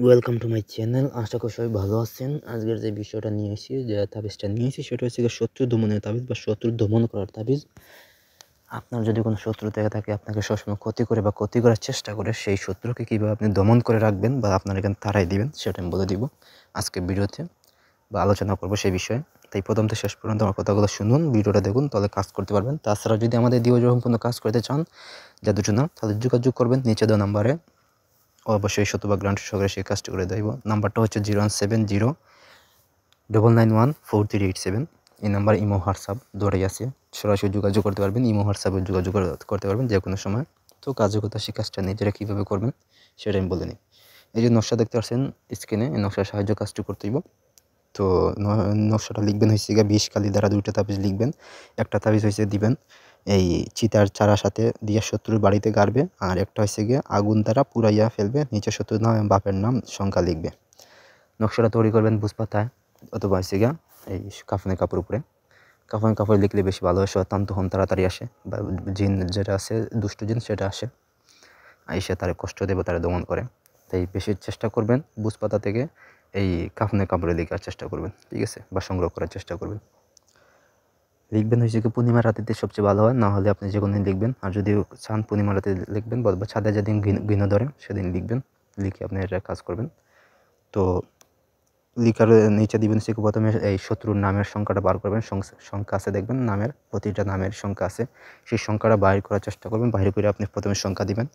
Welcome to my channel. আশা করি সবাই ভালো আছেন। আজকের যে বিষয়টা নিয়ে এসেছি, যে তাবিজটা নিয়ে এসেছি, সেটা হচ্ছে শত্রু দমনের তাবিজ বা শত্রু দমন করার তাবিজ। আপনার যদি কোনো শত্রু থেকে থাকে, আপনাকে সবসময় ক্ষতি করে বা ক্ষতি করার চেষ্টা করে, সেই শত্রুকে কীভাবে আপনি দমন করে রাখবেন বা আপনার এখানে তাড়াই দিবেন, সেটা আমি বলে দিব আজকে ভিডিওতে বা আলোচনা করবো সেই বিষয়ে। তাই প্রথম থেকে শেষ পর্যন্ত আমার কথাগুলো শুনুন, ভিডিওটা দেখুন, তাহলে কাজ করতে পারবেন। তাছাড়া যদি আমাদের দিয়ে যখন কোনো কাজ করতে চান জাদুর জন্য, তাহলে যোগাযোগ করবেন নিচে দেওয়া নাম্বারে। অবশ্যই শতভাগ গ্যারান্টি সহকারে সেই কাজটি করে দেব। নাম্বারটা হচ্ছে 01709914387। এই নাম্বার ইমো হোয়াটসঅ্যাপ দুটোই আছে, সরাসরি যোগাযোগ করতে পারবেন। ইমো হোয়াটসঅ্যাপে যোগাযোগ করতে পারবেন যে কোনো সময়। তো কার্যকতা সেই কাজটা নিজেরা কীভাবে করবেন সেটা আমি বলে নিই। এই যে নকশা দেখতে পাচ্ছেন স্ক্রিনে, এই নকশার সাহায্য কাজটি করতে হইব। তো নকশাটা লিখবেন হচ্ছে গিয়ে 20 কালি দ্বারা 2টা তাবিজ লিখবেন। একটা তাবিজ হচ্ছে দিবেন এই চিতার চারার সাথে দিয়ে শত্রুর বাড়িতে গাড়বে, আর একটা হচ্ছে গিয়ে আগুন দ্বারা পুড়াইয়া ফেলবে, নিচে শত্রুর নাম এবং বাপের নাম সংখ্যা লিখবে। নকশাটা তৈরি করবেন বুঝপাতায় অথবা হচ্ছে গিয়া এই কাফনের কাপড় উপরে। কাফনের কাপড় লিখলে বেশি ভালো হয়, শয়তান তখন তাড়াতাড়ি আসে বা জিন যেটা আছে, দুষ্ট জিন সেটা আসে, আইসে তারা কষ্ট দেবে, তারা দমন করে। তাই বেশি চেষ্টা করবেন বুঝপাতা থেকে এই কাফনের কাপড়ে লেখার চেষ্টা করবেন, ঠিক আছে, বা সংগ্রহ করার চেষ্টা করবেন। লিখবেন হচ্ছে কি পূর্ণিমা রাতেতে সবচেয়ে ভালো হয়, না হলে আপনি যে কোনো দিন লিখবেন। আর যদি চান পূর্ণিমা রাতে লিখবেন বা ছাদে যেদিন ঘৃণ ধরে সেদিন লিখবেন, লিখে আপনি এটা কাজ করবেন। তো লিখার নিচে দিবেন হচ্ছে প্রথমে এই শত্রুর নামের সংখ্যাটা বার করবেন। সংখ্যা আছে দেখবেন, নামের প্রতিটা নামের সংখ্যা আছে, সেই সংখ্যাটা বাইর করার চেষ্টা করবেন। বাইরে করে আপনি প্রথমে সংখ্যা দিবেন,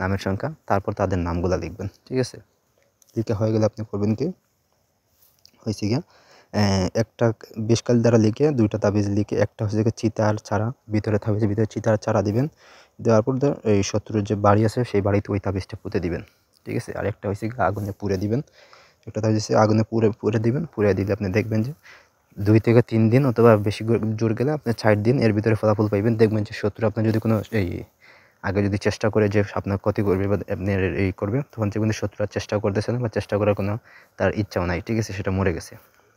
নামের সংখ্যা, তারপর তাদের নামগুলো লিখবেন, ঠিক আছে। লিখে হয়ে গেলে আপনি করবেন কি হয়েছে গিয়া একটা বেশকাল দ্বারা লিখে 2টা তাবিজ লিখে, একটা হচ্ছে চিতার চারা, ভিতরে তাবিজের ভিতরে চিতার চারা দিবেন। দেওয়ার পর এই শত্রুর যে বাড়ি আছে সেই বাড়িতে ওই তাবিজটা পুঁতে দিবেন, ঠিক আছে। আর একটা হচ্ছে আগুনে পুড়ে দিবেন। একটা তাবিজ আগুনে পুড়ে দিবেন। পুড়ে দিলে আপনি দেখবেন যে 2 থেকে 3 দিন অথবা বেশি জোর গেলে আপনি 4 দিন এর ভিতরে ফলাফল পাইবেন। দেখবেন যে শত্রু আপনার যদি কোনো এই আগে যদি চেষ্টা করে যে আপনার ক্ষতি করবে বা আপনার এই করবে, তখন দেখবেন যে শত্রুরা চেষ্টা করতেছে না বা চেষ্টা করার কোনো তার ইচ্ছাও নাই, ঠিক আছে, সেটা মরে গেছে।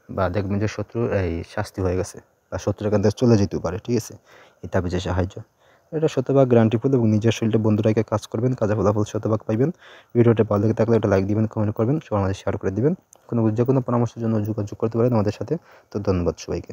বা দেখবেন যে শত্রু এই শাস্তি হয়ে গেছে বা শত্রুর এখান থেকে চলে যেতেও পারে, ঠিক আছে, এই তাবিজের সাহায্য। এটা শতভাগ গ্যারান্টিফুল এবং নিজের শরীরে বন্ধুরাকে কাজ করবেন, কাজে ফলাফল শতভাগ পাইবেন। ভিডিওটা ভালো লেগে থাকলে একটা লাইক দিবেন, কমেন্ট করবেন, সবার মাঝে শেয়ার করে দিবেন। যে কোনো পরামর্শের জন্য যোগাযোগ করতে পারেন আমাদের সাথে। তো ধন্যবাদ সবাইকে।